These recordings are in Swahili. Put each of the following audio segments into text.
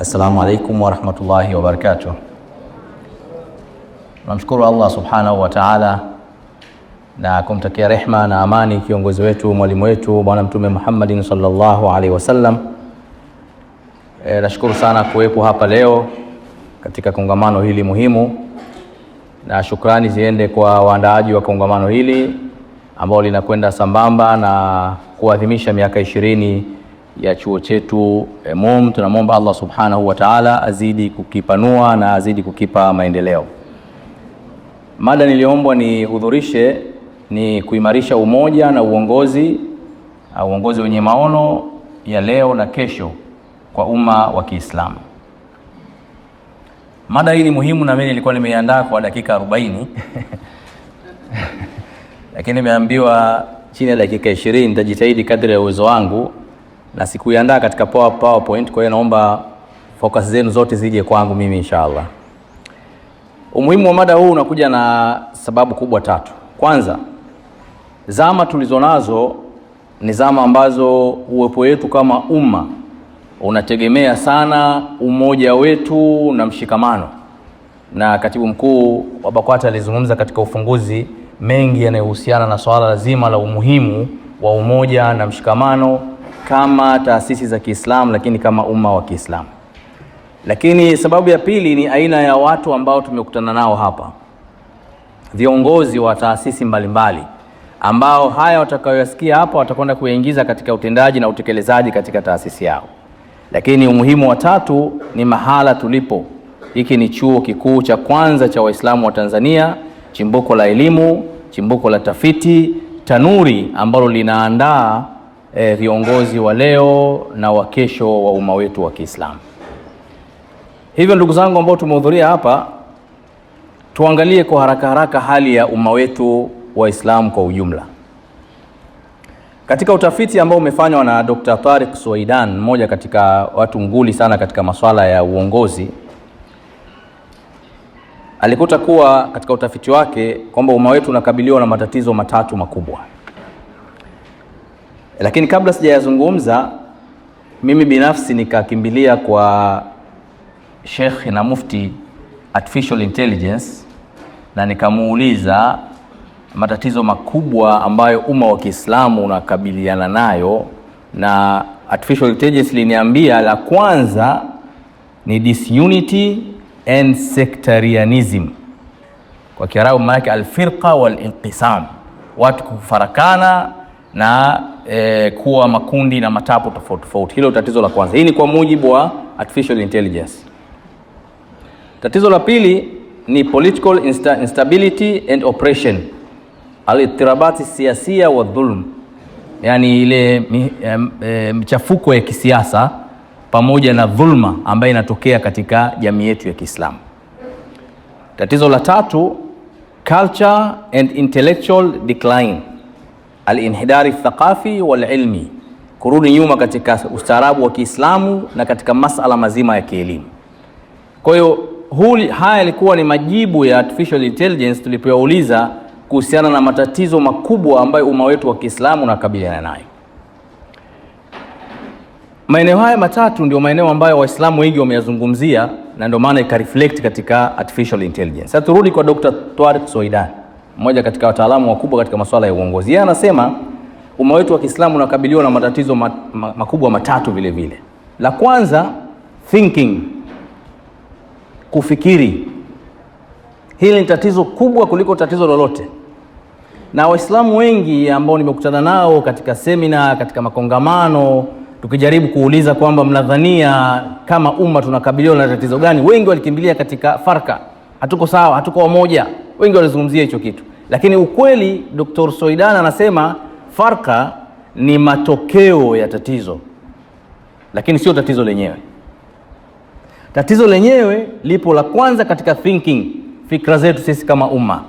Assalamu alaikum warahmatullahi wabarakatuh. Namshukuru Allah subhanahu wa ta'ala na kumtakia rehma na amani kiongozi wetu, mwalimu wetu, Bwana Mtume Muhammadin sallallahu alaihi wasallam. Nashukuru sana kuwepo hapa leo katika kongamano hili muhimu, na shukrani ziende kwa waandaaji wa kongamano hili ambao linakwenda sambamba na kuadhimisha miaka 20 ya chuo chetu MUM. Tunamwomba Allah subhanahu wa ta'ala azidi kukipanua na azidi kukipa maendeleo. Mada niliombwa ni hudhurishe ni kuimarisha umoja na uongozi wenye maono ya leo na kesho kwa umma wa Kiislamu. Mada hii ni muhimu na mimi nilikuwa nimeiandaa kwa dakika 40 lakini nimeambiwa chini ya dakika 20 nitajitahidi kadri ya uwezo wangu, na sikuiandaa katika PowerPoint. Kwa hiyo naomba focus zenu zote zije kwangu mimi inshallah. Umuhimu wa mada huu unakuja na sababu kubwa tatu. Kwanza, zama tulizonazo ni zama ambazo uwepo wetu kama umma unategemea sana umoja wetu na mshikamano, na katibu mkuu wa BAKWATA alizungumza katika ufunguzi mengi yanayohusiana na swala zima la umuhimu wa umoja na mshikamano kama taasisi za Kiislamu, lakini kama umma wa Kiislamu. Lakini sababu ya pili ni aina ya watu ambao tumekutana nao hapa, viongozi wa taasisi mbalimbali ambao haya watakayoyasikia hapa watakwenda kuyaingiza katika utendaji na utekelezaji katika taasisi yao. Lakini umuhimu wa tatu ni mahala tulipo. Hiki ni chuo kikuu cha kwanza cha Waislamu wa Tanzania, chimbuko la elimu, chimbuko la tafiti, tanuri ambalo linaandaa viongozi wa leo na wa kesho wa umma wetu wa Kiislamu. Hivyo ndugu zangu ambao tumehudhuria hapa, tuangalie kwa haraka haraka hali ya umma wetu wa Islamu kwa ujumla. Katika utafiti ambao umefanywa na Dr. Tariq Suwaidan, mmoja katika watu nguli sana katika masuala ya uongozi, alikuta kuwa katika utafiti wake kwamba umma wetu unakabiliwa na matatizo matatu makubwa. Lakini kabla sijayazungumza, mimi binafsi nikakimbilia kwa Sheikh na Mufti Artificial Intelligence na nikamuuliza matatizo makubwa ambayo umma wa Kiislamu unakabiliana nayo, na Artificial Intelligence liniambia la kwanza ni disunity and sectarianism. Kwa Kiarabu maana yake alfirqa wal inqisam, watu kufarakana na kuwa makundi na matapo tofauti tofauti. Hilo tatizo la kwanza. Hii ni kwa mujibu wa Artificial Intelligence. Tatizo la pili ni political instability and oppression, al-ittirabati siyasia wa dhulm, yani ile mchafuko ya kisiasa pamoja na dhulma ambayo inatokea katika jamii yetu ya Kiislamu. Tatizo la tatu, culture and intellectual decline, al-inhidari thaqafi wal ilmi, kurudi nyuma katika ustaarabu wa Kiislamu na katika masala mazima ya kielimu. Kwa hiyo haya yalikuwa ni majibu ya Artificial Intelligence tulipouliza kuhusiana na matatizo makubwa ambayo umma wetu wa Kiislamu unakabiliana nayo. Maeneo haya matatu ndio maeneo ambayo Waislamu wengi wameyazungumzia, na ndio maana ikareflect katika Artificial Intelligence. Sasa turudi kwa Dr. Tariq Suwaidan, mmoja katika wataalamu wakubwa katika masuala ya uongozi. Yeye anasema umma wetu wa Kiislamu unakabiliwa na matatizo makubwa matatu vile vile. La kwanza, thinking, kufikiri. Hili ni tatizo kubwa kuliko tatizo lolote, na Waislamu wengi ambao nimekutana nao katika semina, katika makongamano, tukijaribu kuuliza kwamba mnadhania kama umma tunakabiliwa na tatizo gani, wengi walikimbilia katika farka, hatuko sawa, hatuko wamoja. Wengi walizungumzia hicho kitu, lakini ukweli Dr. Suwaidan anasema farka ni matokeo ya tatizo, lakini sio tatizo lenyewe. Tatizo lenyewe lipo la kwanza katika thinking, fikra zetu sisi kama umma.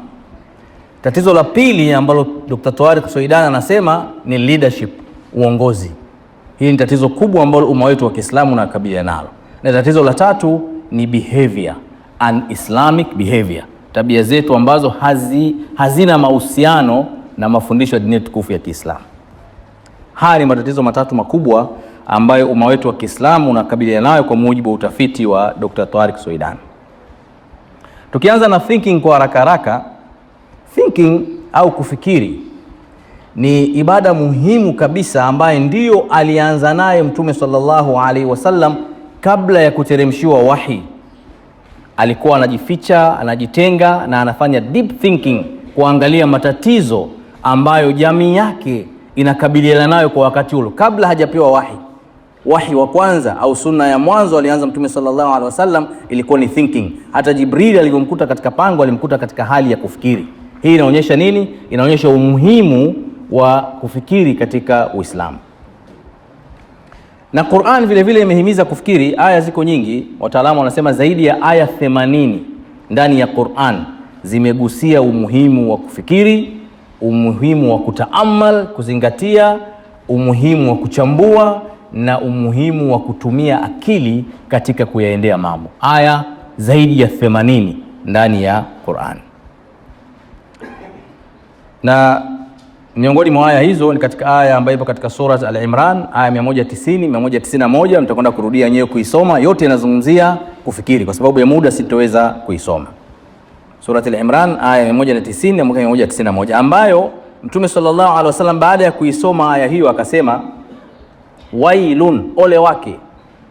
Tatizo la pili ambalo Dr. Tariq Suwaidan anasema ni leadership, uongozi. Hili ni tatizo kubwa ambalo umma wetu wa Kiislamu unakabiliana nalo. Na tatizo la tatu ni behavior, an Islamic behavior, tabia zetu ambazo hazina mahusiano na mafundisho ya dini tukufu ya Kiislamu. Haya ni matatizo matatu makubwa ambayo umma wetu wa Kiislamu unakabiliana nayo kwa mujibu wa utafiti wa Dr. Tariq Suidan. Tukianza na thinking kwa haraka haraka, thinking au kufikiri ni ibada muhimu kabisa ambaye ndiyo alianza naye Mtume sallallahu alaihi wasallam kabla ya kuteremshiwa wahi. Alikuwa anajificha, anajitenga na anafanya deep thinking, kuangalia matatizo ambayo jamii yake inakabiliana nayo kwa wakati ule kabla hajapewa wahi. Wahi wa kwanza au sunna ya mwanzo alianza Mtume sallallahu alaihi wasallam ilikuwa ni thinking. Hata Jibril alipomkuta katika pango alimkuta katika hali ya kufikiri. Hii inaonyesha nini? Inaonyesha umuhimu wa kufikiri katika Uislamu. Na Qur'an vile vile imehimiza kufikiri. Aya ziko nyingi, wataalamu wanasema zaidi ya aya 80 ndani ya Qur'an zimegusia umuhimu wa kufikiri, umuhimu wa kutaamal, kuzingatia, umuhimu wa kuchambua na umuhimu wa kutumia akili katika kuyaendea mambo. Aya zaidi ya 80 ndani ya Qur'an. Na miongoni mwa aya hizo ni katika aya ambayo ipo katika Surah Al-Imran aya 190, 191, mtakwenda kurudia nyewe kuisoma. Yote inazungumzia kufikiri, kwa sababu ya muda sitoweza kuisoma. Surah Al-Imran aya 190 na 191, ambayo Mtume sallallahu alaihi wasallam baada ya kuisoma aya hiyo akasema, wailun, ole wake,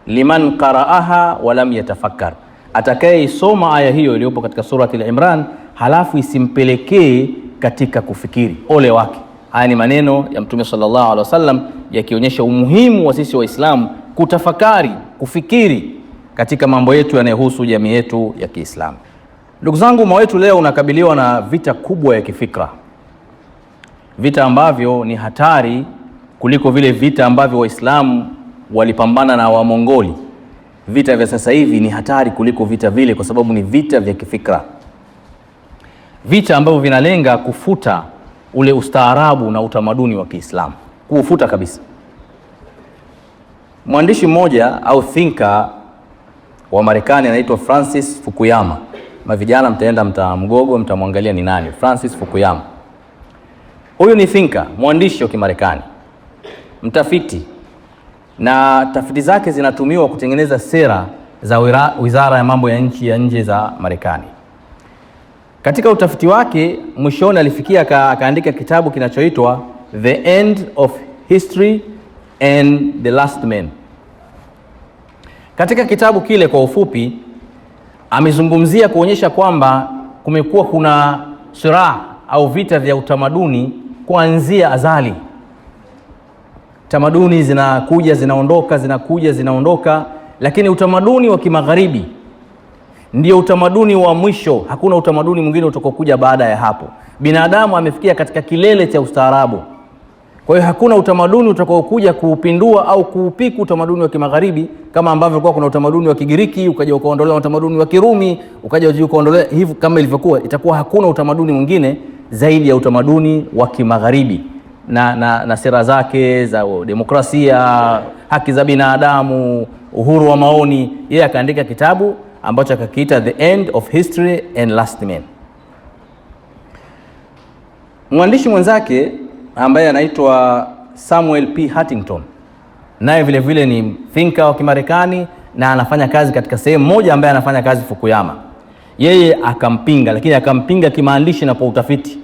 liman qara'aha wa lam yatafakkar, atakayeisoma aya hiyo iliyopo katika Surah Al-Imran halafu isimpelekee katika kufikiri, ole wake. Haya ni maneno ya Mtume sallallahu alaihi wasallam yakionyesha umuhimu wa sisi Waislamu kutafakari, kufikiri katika mambo yetu yanayohusu jamii yetu ya Kiislamu. Ndugu zangu, umma wetu leo unakabiliwa na vita kubwa ya kifikra, vita ambavyo ni hatari kuliko vile vita ambavyo Waislamu walipambana na Wamongoli. Vita vya sasa hivi ni hatari kuliko vita vile, kwa sababu ni vita vya kifikra, vita ambavyo vinalenga kufuta ule ustaarabu na utamaduni wa Kiislamu, kuufuta kabisa. Mwandishi mmoja au thinker wa Marekani anaitwa Francis Fukuyama. Mavijana mtaenda mtamgogo, mtamwangalia ni nani Francis Fukuyama. Huyu ni thinker, mwandishi wa Kimarekani, mtafiti, na tafiti zake zinatumiwa kutengeneza sera za Wizara ya Mambo ya Nchi ya Nje za Marekani. Katika utafiti wake mwishoni alifikia akaandika kitabu kinachoitwa The End of History and the Last Man. Katika kitabu kile kwa ufupi amezungumzia kuonyesha kwamba kumekuwa kuna siraa au vita vya utamaduni kuanzia azali. Tamaduni zinakuja zinaondoka, zinakuja zinaondoka, lakini utamaduni wa Kimagharibi ndio utamaduni wa mwisho. Hakuna utamaduni mwingine utakokuja baada ya hapo. Binadamu amefikia katika kilele cha ustaarabu. Kwa hiyo hakuna utamaduni utakaokuja kuupindua au kuupiku utamaduni wa Kimagharibi, kama ambavyo kwa kuna utamaduni wa Kigiriki ukaja ukaondolewa utamaduni wa Kirumi, ukaja ukaondolewa hivi kama ilivyokuwa. Itakuwa hakuna utamaduni mwingine zaidi ya utamaduni wa Kimagharibi na sera zake za demokrasia, haki za binadamu, uhuru wa maoni. Yeye akaandika kitabu ambacho akakiita The End of History and Last Man. Mwandishi mwenzake ambaye anaitwa Samuel P. Huntington, naye vile vile ni thinker wa Kimarekani na anafanya kazi katika sehemu moja ambaye anafanya kazi Fukuyama. Yeye akampinga, lakini akampinga kimaandishi na kwa utafiti.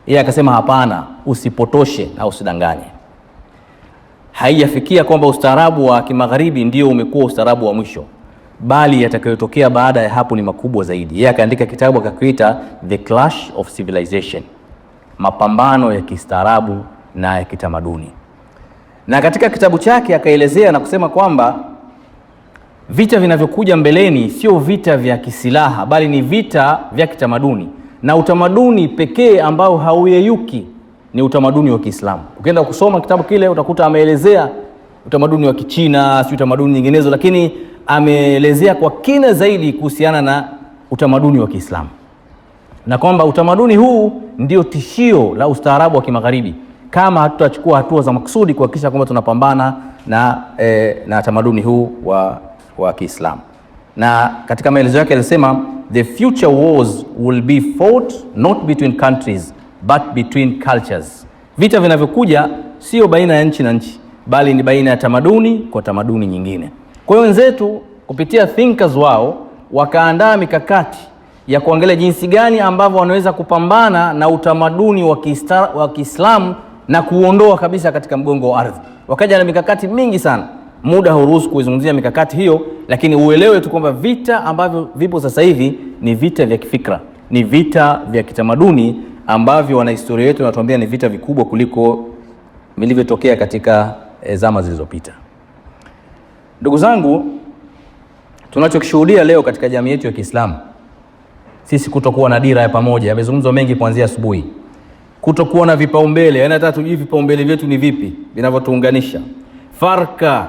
Yeye akasema hapana, usipotoshe au usidanganye. Haijafikia kwamba ustaarabu wa Kimagharibi ndio umekuwa ustaarabu wa mwisho, bali yatakayotokea baada ya hapo ni makubwa zaidi. Yeye akaandika kitabu akakiita The Clash of Civilization, mapambano ya kistaarabu na ya kitamaduni. Na katika kitabu chake akaelezea na kusema kwamba vita vinavyokuja mbeleni sio vita vya kisilaha, bali ni vita vya kitamaduni, na utamaduni pekee ambao hauyeyuki ni utamaduni wa Kiislamu. Ukienda kusoma kitabu kile utakuta ameelezea utamaduni wa Kichina, si utamaduni nyinginezo, lakini ameelezea kwa kina zaidi kuhusiana na utamaduni wa Kiislamu, na kwamba utamaduni huu ndio tishio la ustaarabu wa Kimagharibi kama hatutachukua hatua za makusudi kuhakikisha kwamba tunapambana na tamaduni huu wa Kiislamu. Na katika maelezo yake alisema the future wars will be fought not between countries but between cultures. Vita vinavyokuja sio baina ya nchi na nchi, bali ni baina ya tamaduni kwa tamaduni nyingine. Kwa hiyo wenzetu kupitia thinkers wao wakaandaa mikakati ya kuangalia jinsi gani ambavyo wanaweza kupambana na utamaduni wa Kiislamu na kuondoa kabisa katika mgongo wa ardhi. Wakaja na mikakati mingi sana, muda hauruhusu kuizungumzia mikakati hiyo, lakini uelewe tu kwamba vita ambavyo vipo sasa hivi ni vita vya kifikra, ni vita vya kitamaduni ambavyo wanahistoria wetu wanatuambia ni vita vikubwa kuliko vilivyotokea katika zama zilizopita. Ndugu zangu, tunachokishuhudia leo katika jamii yetu ya Kiislamu, sisi kutokuwa na dira ya pamoja, yamezungumzwa mengi kuanzia asubuhi. Kutokuwa na vipaumbele, yani hata tujui vipaumbele vyetu ni vipi vinavyotuunganisha. Farka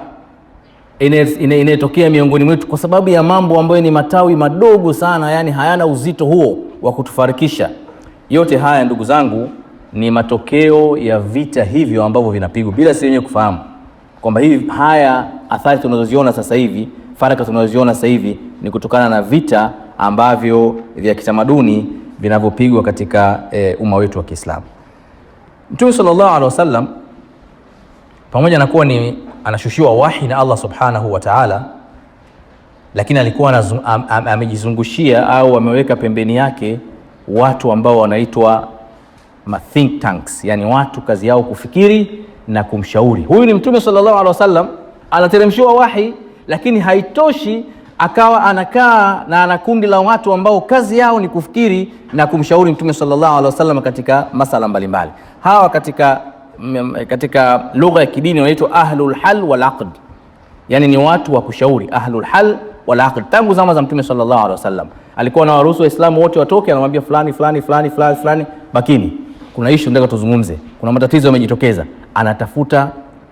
inayotokea miongoni mwetu kwa sababu ya mambo ambayo ni matawi madogo sana, yani hayana uzito huo wa kutufarikisha. Yote haya ndugu zangu ni matokeo ya vita hivyo ambavyo vinapigwa bila sisi wenyewe kufahamu kwamba haya athari tunazoziona sasa hivi, faraka tunazoziona sasa hivi ni kutokana na vita ambavyo vya kitamaduni vinavyopigwa katika umma wetu wa Kiislamu. Mtume sallallahu alaihi wasallam pamoja na kuwa ni anashushiwa wahi na Allah subhanahu wa ta'ala, lakini alikuwa amejizungushia au ameweka pembeni yake watu ambao wanaitwa think tanks, yani watu kazi yao kufikiri na kumshauri. Huyu ni Mtume sallallahu alaihi wasallam, anateremshiwa wahi, lakini haitoshi akawa anakaa na ana kundi la watu ambao kazi yao ni kufikiri na kumshauri Mtume sallallahu alaihi wasallam katika masala mbalimbali. Hawa katika lugha ya kidini wanaitwa ahlul hal wal aqd, yani ni watu wa kushauri, ahlul hal wal aqd. Tangu zama za Mtume sallallahu alaihi wasallam alikuwa na waruhusu Waislamu wote watoke, anamwambia fulani bakini, kuna issue nataka tuzungumze, kuna matatizo yamejitokeza. Anatafuta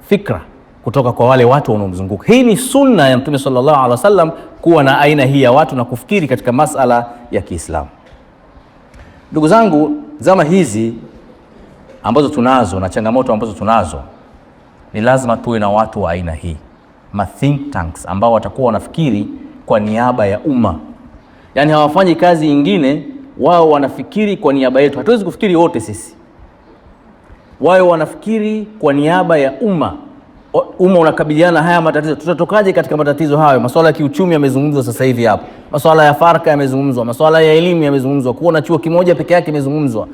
fikra kutoka kwa wale watu wanaomzunguka. Hii ni sunna ya Mtume sallallahu alaihi wasallam, kuwa na aina hii ya watu na kufikiri katika masala ya Kiislamu. Ndugu zangu, zama hizi ambazo tunazo na changamoto ambazo tunazo, ni lazima tuwe na watu wa aina hii, think tanks, ambao watakuwa wanafikiri kwa niaba ya umma. Yani hawafanyi kazi nyingine, wao wanafikiri kwa niaba yetu. Hatuwezi kufikiri wote sisi, wao wanafikiri kwa niaba ya umma. Umma unakabiliana haya matatizo, tutatokaje katika matatizo hayo? Masuala ya kiuchumi yamezungumzwa sasa hivi hapo, masuala ya farka yamezungumzwa, masuala ya elimu yamezungumzwa, kuona chuo kimoja peke yake yamezungumzwa.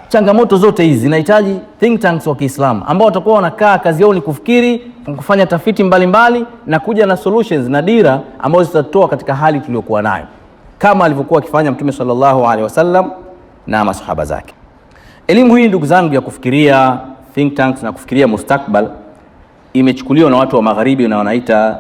Changamoto zote hizi zinahitaji think tanks wa Kiislamu ambao watakuwa wanakaa kazi yao ni kufikiri, kufanya tafiti mbalimbali na kuja na solutions na dira ambazo zitatoa katika hali tuliyokuwa nayo, kama alivyokuwa akifanya Mtume sallallahu alaihi wasallam na masahaba zake. Elimu hii ndugu zangu ya kufikiria think tanks na kufikiria mustakbal imechukuliwa na watu wa magharibi na wanaita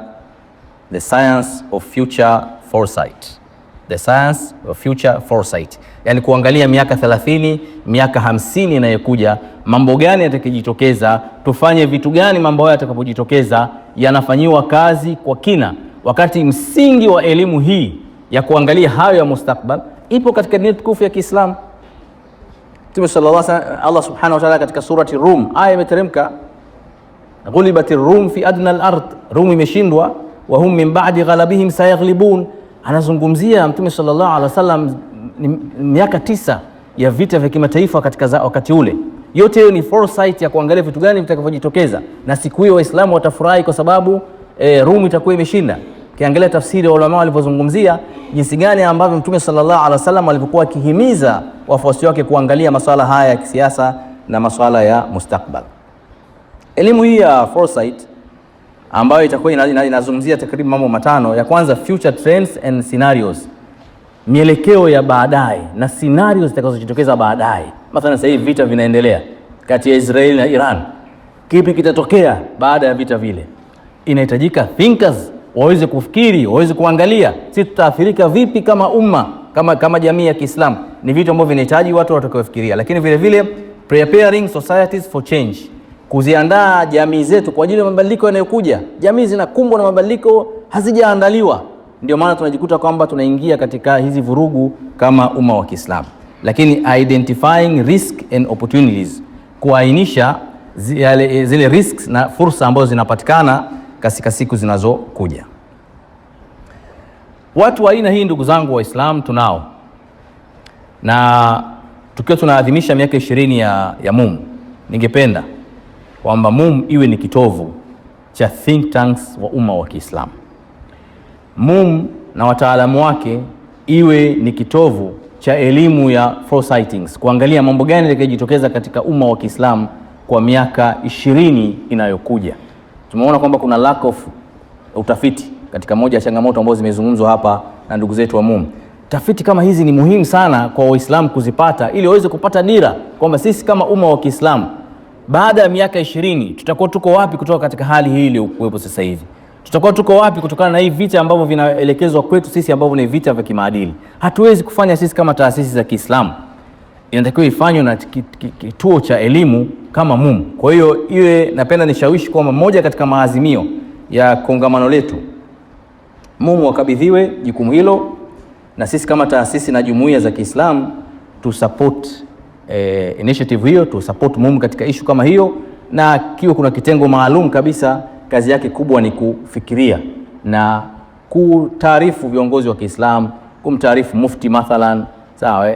the science of future foresight. The science of future foresight, yani kuangalia miaka 30, miaka 50 inayokuja, mambo gani yatakayojitokeza, tufanye vitu gani mambo hayo yatakapojitokeza, yanafanyiwa kazi kwa kina, wakati msingi wa elimu hii ya kuangalia hayo ya mustakbal ipo katika dini tukufu ya Kiislamu. Mtume sallallahu alaihi wasallam, Allah subhanahu wa ta'ala katika surati Rum, aya imeteremka, ghulibatir rum fi adna al-ard, Rum imeshindwa, wa hum min ba'di ghalabihim sayaghlibun. Anazungumzia Mtume sallallahu alaihi wasallam miaka 9 ya vita vya kimataifa katika wakati ule. Yote hiyo ni foresight ya kuangalia vitu gani vitakavyojitokeza, na siku hiyo Waislamu watafurahi kwa sababu Rum itakuwa imeshinda. Kiangalia tafsiri ya ulama walivyozungumzia jinsi gani ambavyo Mtume sallallahu alaihi wasallam alivyokuwa akihimiza wafuasi wake kuangalia masuala haya ya kisiasa na masuala ya mustakbal. Elimu hii ya foresight ambayo itakuwa inazungumzia takriban mambo matano. Ya kwanza, future trends and scenarios, mielekeo ya baadaye na scenarios zitakazojitokeza baadaye. Mathalan sasa hivi vita vinaendelea kati ya Israeli na Iran, kipi kitatokea baada ya vita vile? Inahitajika thinkers waweze kufikiri, waweze kuangalia sisi tutaathirika vipi kama umma, kama jamii ya Kiislamu. Ni vitu ambavyo vinahitaji watu watakaofikiria, lakini vile vile preparing societies for change, kuziandaa jamii zetu kwa ajili ya mabadiliko yanayokuja. Jamii zinakumbwa na mabadiliko, hazijaandaliwa, ndio maana tunajikuta kwamba tunaingia katika hizi vurugu kama umma wa Kiislamu. Lakini identifying risk and opportunities, kuainisha zile risks na fursa ambazo zinapatikana katika siku zinazokuja. Watu wa aina hii ndugu zangu Waislamu tunao, na tukiwa tunaadhimisha miaka 20 ya Mungu, ningependa kwamba MUM iwe ni kitovu cha think tanks wa umma wa Kiislamu. MUM na wataalamu wake iwe ni kitovu cha elimu ya foresightings, kuangalia mambo gani yatakayojitokeza katika umma wa Kiislamu kwa miaka 20 inayokuja. Tumeona kwamba kuna lack of utafiti katika moja ya changamoto ambazo zimezungumzwa hapa na ndugu zetu wa MUM. Tafiti kama hizi ni muhimu sana kwa Waislamu kuzipata ili waweze kupata dira kwamba sisi kama umma wa Kiislamu baada ya miaka 20 tutakuwa tuko wapi kutoka katika hali hii iliyokuwepo sasa hivi. Tutakuwa tuko wapi kutokana na hii vita ambavyo vinaelekezwa kwetu sisi ambavyo ni vita vya kimaadili. Hatuwezi kufanya sisi kama taasisi za Kiislamu. Inatakiwa ifanywe na kituo cha elimu kama MUM. Kwa hiyo iwe, napenda nishawishi kwamba moja katika maazimio ya kongamano letu MUM wakabidhiwe jukumu hilo, na sisi kama taasisi na jumuiya za Kiislamu tu support initiative hiyo, tu support MUM katika issue kama hiyo, na kiwe kuna kitengo maalum kabisa kazi yake kubwa ni kufikiria na kutaarifu viongozi wa Kiislamu, kumtaarifu mufti mathalan, sawa,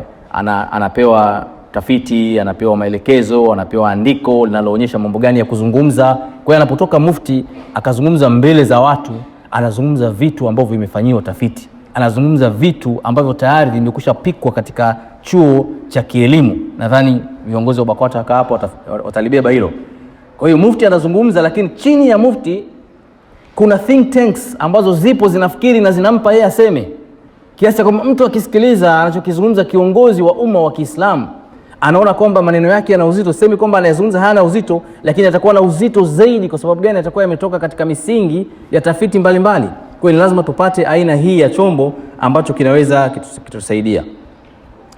anapewa tafiti, anapewa maelekezo, anapewa andiko linaloonyesha mambo gani ya kuzungumza. Kwa hiyo anapotoka mufti akazungumza mbele za watu, anazungumza vitu ambavyo vimefanyiwa tafiti, anazungumza vitu ambavyo tayari vimekwisha pikwa katika chuo cha kielimu. Nadhani viongozi wa BAKWATA hapo watalibeba hilo. Kwa hiyo mufti anazungumza, lakini chini ya mufti kuna think tanks ambazo zipo zinafikiri na zinampa yeye aseme, kiasi kwamba mtu akisikiliza anachokizungumza kiongozi wa umma wa Kiislamu anaona kwamba maneno yake yana uzito. Semi kwamba anayezungumza hana uzito, lakini atakuwa na uzito zaidi. Kwa sababu gani? Atakuwa yametoka katika misingi ya tafiti mbalimbali. Kwa hiyo lazima tupate aina hii ya chombo ambacho kinaweza kitusaidia.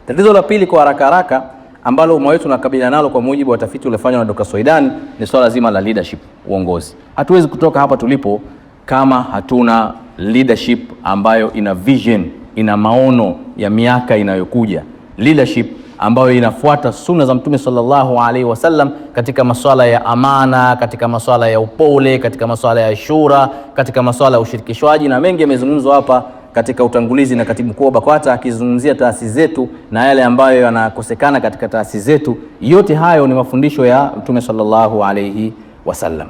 Tatizo la pili kwa haraka haraka ambalo umma wetu unakabiliana nalo kwa mujibu wa tafiti uliofanywa na Dr. Soidan ni swala zima la leadership, uongozi. Hatuwezi kutoka hapa tulipo kama hatuna leadership ambayo ina vision, ina maono ya miaka inayokuja. Leadership ambayo inafuata sunna za Mtume sallallahu alaihi wasallam katika masuala ya amana, katika masuala ya upole, katika masuala ya shura, katika masuala ya ushirikishwaji, na mengi yamezungumzwa hapa katika utangulizi na katibu mkuu wa BAKWATA akizungumzia taasisi zetu na yale ambayo yanakosekana katika taasisi zetu. Yote hayo ni mafundisho ya Mtume sallallahu alaihi wasallam.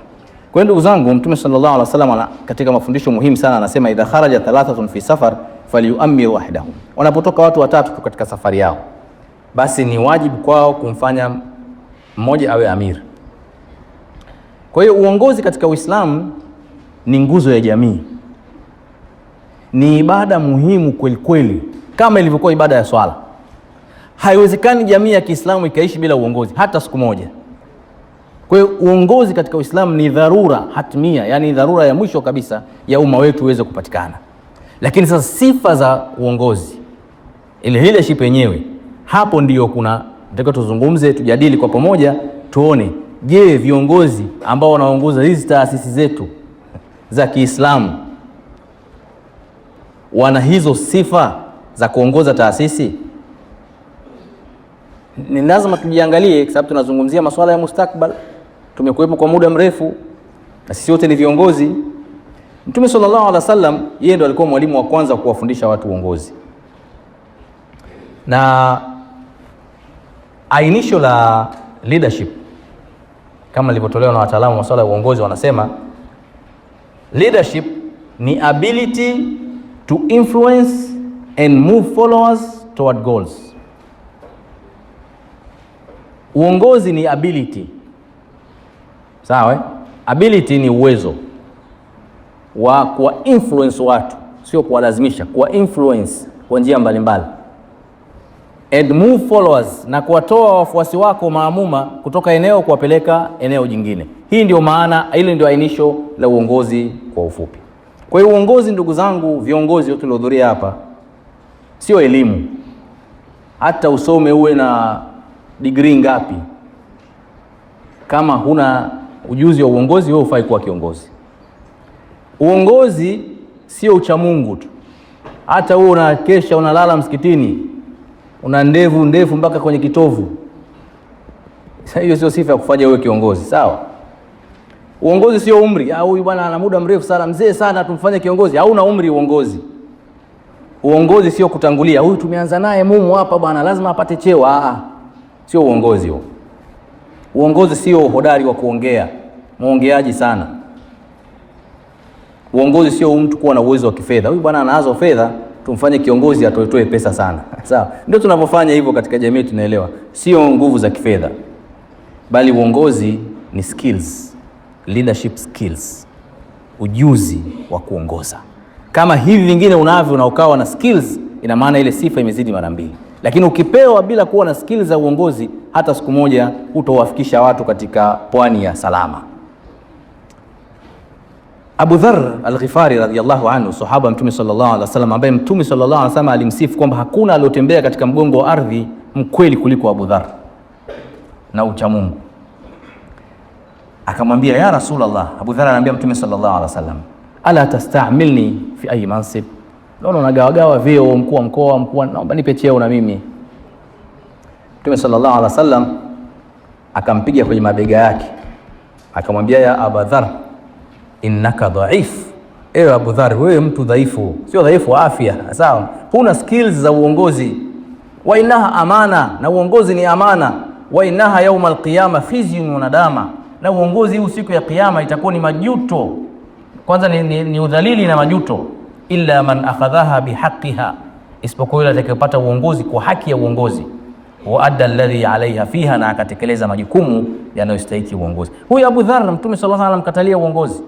Kwa ndugu zangu, Mtume sallallahu alaihi wasallam katika mafundisho muhimu sana anasema, idha kharaja thalathatun fi safar falyu'ammiru wahdahum. Wanapotoka watu watatu katika safari yao, basi ni wajibu kwao kumfanya mmoja awe amir. Kwa hiyo uongozi katika Uislamu ni nguzo ya jamii, ni ibada muhimu kweli kweli, kama ilivyokuwa ibada ya swala. Haiwezekani jamii ya Kiislamu ikaishi bila uongozi hata siku moja. Kwa hiyo uongozi katika Uislamu ni dharura hatimia, yani dharura ya mwisho kabisa ya umma wetu uweze kupatikana. Lakini sasa sifa za uongozi, ile leadership yenyewe, hapo ndio kuna nataka tuzungumze, tujadili kwa pamoja, tuone je, viongozi ambao wanaongoza hizi taasisi zetu za Kiislamu wana hizo sifa za kuongoza taasisi? Ni lazima tujiangalie, kwa sababu tunazungumzia masuala ya mustakbal. Tumekuwepo kwa muda mrefu na sisi wote ni viongozi. Mtume sallallahu alaihi wasallam yeye ndo alikuwa mwalimu wa kwanza kuwafundisha watu uongozi, na ainisho la leadership kama lilivyotolewa na wataalamu wa masuala ya uongozi, wanasema leadership ni ability to influence and move followers toward goals. Uongozi ni ability, sawa? Ability ni uwezo wa kuwa influence watu, sio kuwalazimisha, kuwa influence kwa njia mbalimbali. And move followers, na kuwatoa wafuasi wako maamuma kutoka eneo kuwapeleka eneo jingine. Hii ndio maana, ile ndio ainisho la uongozi kwa ufupi. Kwa hiyo uongozi, ndugu zangu, viongozi wote tuliohudhuria hapa, sio elimu. Hata usome uwe na degree ngapi, kama huna ujuzi wa uongozi, wewe hufai kuwa kiongozi. Uongozi sio uchamungu tu. Hata wewe unakesha, unalala msikitini, una ndevu ndefu mpaka kwenye kitovu, hiyo sio sifa ya kufanya wewe kiongozi, sawa? Uongozi sio umri. Huyu bwana ana muda mrefu sana, mzee sana, tumfanye kiongozi. Hauna umri uongozi. Uongozi sio kutangulia, huyu tumeanza naye mumu hapa bwana, lazima apate cheo. Sio uongozi huo. Uongozi sio hodari wa kuongea, muongeaji sana. Uongozi sio mtu kuwa na uwezo wa kifedha. Huyu bwana anazo fedha, tumfanye kiongozi atoe pesa sana. Sawa? Ndio tunavyofanya hivyo katika jamii, tunaelewa. Sio nguvu za kifedha. Bali uongozi ni skills, leadership skills. Ujuzi wa kuongoza. Kama hivi vingine unavyo na ukawa na skills, ina maana ile sifa imezidi mara 2. Lakini ukipewa bila kuwa na skills za uongozi, hata siku moja hutowafikisha watu katika pwani ya salama. Abu Dharr al-Ghifari radhiyallahu anhu, sahaba Mtume sallallahu alaihi wasallam, ambaye Mtume sallallahu alaihi wasallam alimsifu kwamba hakuna aliyotembea katika mgongo wa ardhi mkweli kuliko Abu Dharr na ucha Mungu. Akamwambia, ya Rasulullah, Abu Dharr anamwambia Mtume sallallahu alaihi wasallam, ala tastamilni fi ayi mansib, naona unagawagawa vyeo, mkuu wa mkoa, mkuu, naomba nipe cheo na mimi. Mtume sallallahu alaihi wasallam akampiga kwenye mabega yake, akamwambia, ya Abu Dharr, innaka dhaif. Ewe Abu Dharr, wewe mtu dhaifu, sio dhaifu wa afya, sawa? Huna skills za uongozi. Wa innaha amana, na uongozi ni amana. Wa innaha yawm alqiyama khizyun wa nadama, na uongozi huu siku ya kiyama itakuwa ni majuto. Kwanza ni udhalili na majuto. Illa man akhadhaha bihaqqiha, isipokuwa yule atakayepata uongozi kwa haki ya uongozi. Wa adda alladhi alaiha fiha, na akatekeleza majukumu yanayostahili uongozi. Huyu Abu Dharr, Mtume sallallahu alaihi wasallam katalia uongozi.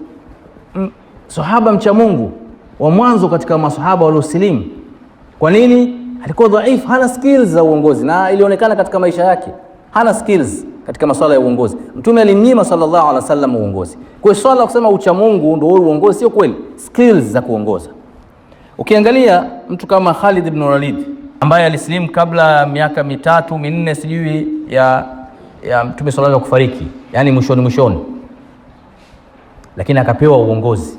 Sahaba mcha Mungu wa mwanzo katika masahaba waliosilimu. Kwa nini? Alikuwa dhaifu, hana skills za uongozi, na ilionekana katika maisha yake hana skills katika masuala ya uongozi. Mtume alimnyima sallallahu alaihi wasallam uongozi. Kwa hiyo swala la kusema ucha Mungu ndio uongozi sio kweli, skills za kuongoza. Ukiangalia mtu kama Khalid ibn Walid ambaye alisilimu kabla miaka 3-4 sijui ya Mtume sallallahu alaihi kufariki, yani mwishoni, lakini akapewa uongozi.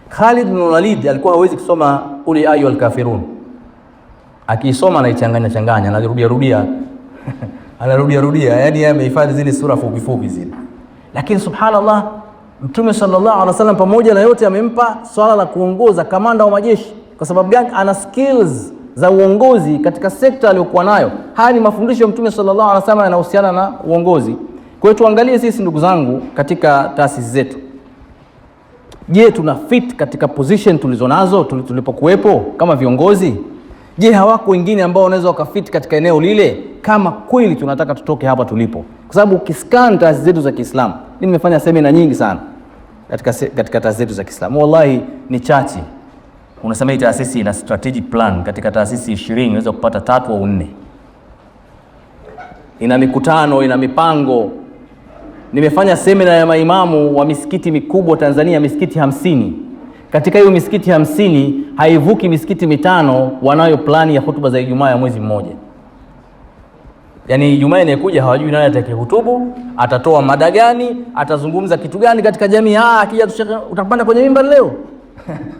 Khalid ibn Walid alikuwa hawezi kusoma uli ayu al-kafirun. Akisoma anaichanganya, anarudia, yani yeye amehifadhi zile sura fupi zile. Lakini subhanallah, Mtume sallallahu alaihi wasallam pamoja na yote amempa swala la kuongoza, kamanda wa majeshi. Kwa sababu gani? Ana skills za uongozi katika sekta aliyokuwa nayo. Haya ni mafundisho ya Mtume sallallahu alaihi wasallam yanahusiana na uongozi. Kwa hiyo tuangalie sisi, ndugu zangu, katika taasisi zetu. Je, tuna fit katika position tulizonazo tulipokuwepo kama viongozi? Je, hawako wengine ambao wanaweza wakafit katika eneo lile, kama kweli tunataka tutoke hapa tulipo? Kwa sababu ukiscan taasisi zetu za Kiislamu, nimefanya semina nyingi sana katika taasisi zetu za Kiislamu, wallahi ni chache. Unasema hii taasisi ina strategic plan, katika taasisi 20 unaweza kupata 3 au 4. Ina mikutano, ina mipango. Nimefanya semina ya maimamu wa misikiti mikubwa Tanzania, misikiti 50. Katika hiyo misikiti 50 haivuki misikiti 5 wanayo plani ya hutuba za Ijumaa ya mwezi mmoja. Yaani Ijumaa inayokuja hawajui nani atakayehutubu, atatoa mada gani, atazungumza kitu gani katika jamii. Akija utapanda kwenye mimbar leo.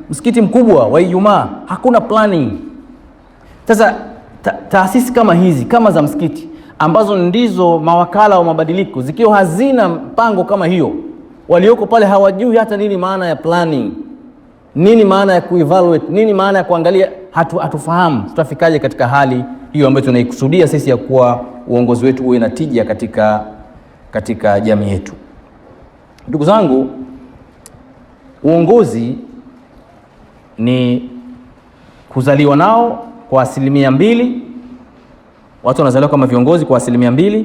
Msikiti mkubwa wa Ijumaa, hakuna planning. Sasa taasisi kama hizi, kama za msikiti, ambazo ndizo mawakala wa mabadiliko, zikiwa hazina mpango kama hiyo, walioko pale hawajui hata nini maana ya planning, nini maana ya kuevaluate, nini maana ya kuangalia, hatufahamu tutafikaje katika hali hiyo ambayo tunaikusudia sisi ya kuwa uongozi wetu uwe na tija katika jamii yetu. Ndugu zangu, uongozi ni kuzaliwa nao kwa 2%. Watu wanazaliwa kama viongozi kwa 2%,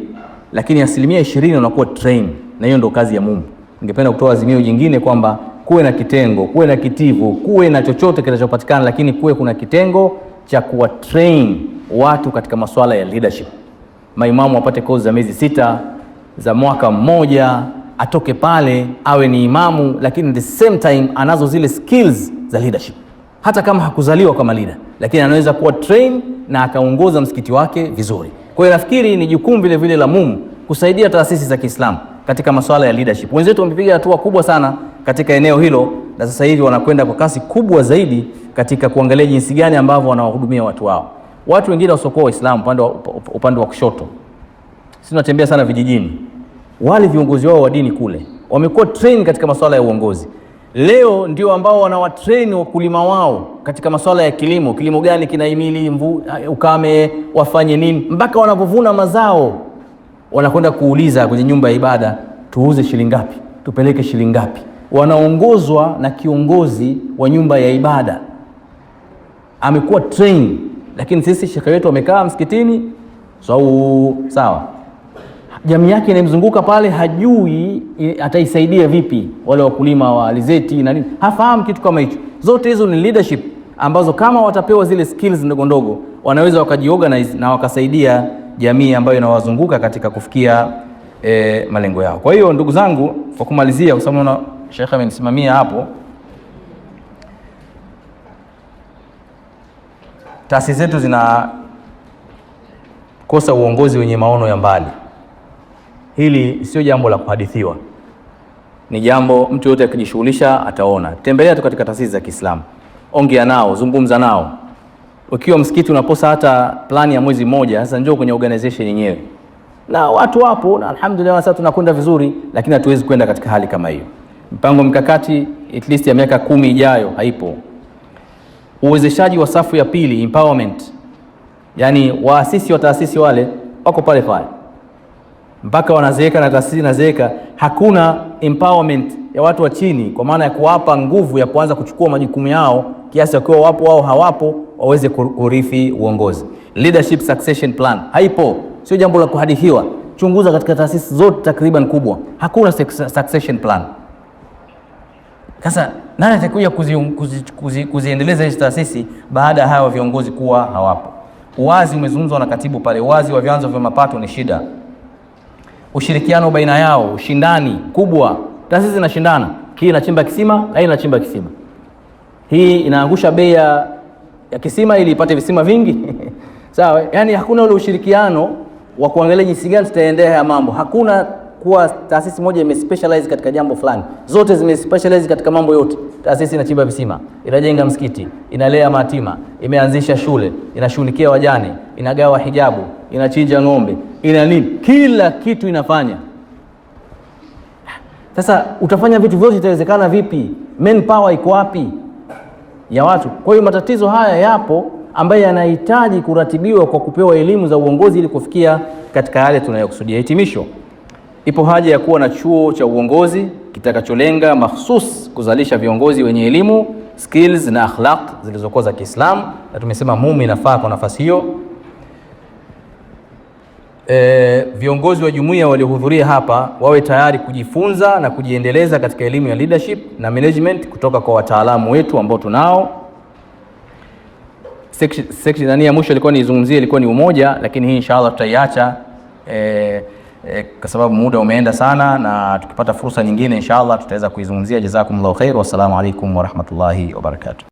lakini 20% wanakuwa train, na hiyo ndio kazi ya Mungu. Ningependa kutoa azimio jingine kwamba kuwe na kitengo, kuwe na kitivo, kuwe na chochote kinachopatikana, lakini kuwe kuna kitengo cha kuwa train watu katika masuala ya leadership. Maimamu wapate kozi za miezi 6, za mwaka mmoja, atoke pale awe ni imamu, lakini at the same time anazo zile skills za leadership. Hata kama hakuzaliwa kama leader, lakini anaweza kuwa train na akaongoza msikiti wake vizuri. Kwa hiyo nafikiri ni jukumu vile vile la Mungu kusaidia taasisi za Kiislamu katika masuala ya leadership. Wenzetu wamepiga hatua kubwa sana katika eneo hilo, na sasa hivi wanakwenda kwa kasi kubwa zaidi katika kuangalia jinsi gani ambavyo wanawahudumia watu wao. Watu wengine wasiokuwa Waislamu upande wa kushoto, sisi tunatembea sana vijijini, wale viongozi wao wa dini kule wamekuwa train katika masuala ya uongozi. Leo ndio ambao wanawatrain wakulima wao katika masuala ya kilimo. Kilimo gani kinahimili ukame, wafanye nini, mpaka wanapovuna mazao wanakwenda kuuliza kwenye nyumba ya ibada, tuuze shilingi ngapi, tupeleke shilingi ngapi. Wanaongozwa na kiongozi wa nyumba ya ibada, amekuwa train. Lakini sisi shekhe wetu amekaa msikitini, sawa, jamii yake inamzunguka pale, hajui ataisaidia vipi wale wakulima wa alizeti na nini, hafahamu kitu kama hicho. Zote hizo ni leadership ambazo kama watapewa zile skills ndogo ndogo, wanaweza wakajiorganize na wakasaidia jamii ambayo inawazunguka katika kufikia malengo yao. Kwa hiyo ndugu zangu, kwa kumalizia, kwa sababu na shekhe amenisimamia hapo, taasisi zetu zinakosa uongozi wenye maono ya mbali. Hili sio jambo la kuhadithiwa, ni jambo mtu yote akijishughulisha ataona. Tembelea tu katika taasisi za Kiislamu, ongea nao, zungumza nao. Ukiwa msikiti unaposa hata plani ya mwezi mmoja, sasa njoo kwenye organization yenyewe, na watu wapo, na alhamdulillah sasa tunakwenda vizuri, lakini hatuwezi kwenda katika hali kama hiyo. Mpango mkakati at least ya miaka 10 ijayo haipo. Uwezeshaji wa safu ya pili, empowerment, yani waasisi wa taasisi wale wako pale pale mpaka wanazeeka na taasisi inazeeka, hakuna empowerment ya watu wa chini, kwa maana ya kuwapa nguvu ya kuanza kuchukua majukumu yao kiasi wakiwa wapo au hawapo waweze kurithi uongozi. Leadership succession plan haipo, sio jambo la kuhadithiwa. Chunguza katika taasisi zote takriban kubwa, hakuna succession plan. Sasa nani atakuja kuziendeleza hizo taasisi baada ya hawa viongozi kuwa hawapo? Uwazi umezungumzwa na katibu pale, uwazi wa vyanzo vya mapato ni shida. Ushirikiano baina yao, ushindani kubwa. Taasisi zinashindana, hii inachimba kisima na hii inachimba kisima. Hii inaangusha bei ya kisima ili ipate visima vingi. Sawa, yani hakuna ule ushirikiano wa kuangalia jinsi gani tutaendea haya mambo. Hakuna kuwa taasisi moja imespecialize katika jambo fulani. Zote zimespecialize katika mambo yote. Taasisi inachimba visima, inajenga msikiti, inalea mayatima, imeanzisha shule, inashughulikia wajane, inagawa hijabu, inachinja ng'ombe, ina nini, kila kitu inafanya. Sasa utafanya vitu vyote, itawezekana vipi? Manpower iko wapi ya watu? Kwa hiyo matatizo haya yapo ambayo yanahitaji kuratibiwa kwa kupewa elimu za uongozi ili kufikia katika yale tunayokusudia. Hitimisho, ipo haja ya kuwa na chuo cha uongozi kitakacholenga mahsus kuzalisha viongozi wenye elimu, skills na akhlaq zilizokuwa za Kiislamu, na tumesema mume inafaa kwa nafasi hiyo. Viongozi wa jumuiya waliohudhuria hapa wawe tayari kujifunza na kujiendeleza katika elimu ya leadership na management kutoka kwa wataalamu wetu ambao tunao. Section ya mwisho ilikuwa nizungumzie, ilikuwa ni umoja, lakini hii inshallah tutaiacha kwa sababu muda umeenda sana, na tukipata fursa nyingine inshallah tutaweza kuizungumzia. Jazakumullahu khair, wassalamu alaikum warahmatullahi wabarakatuh.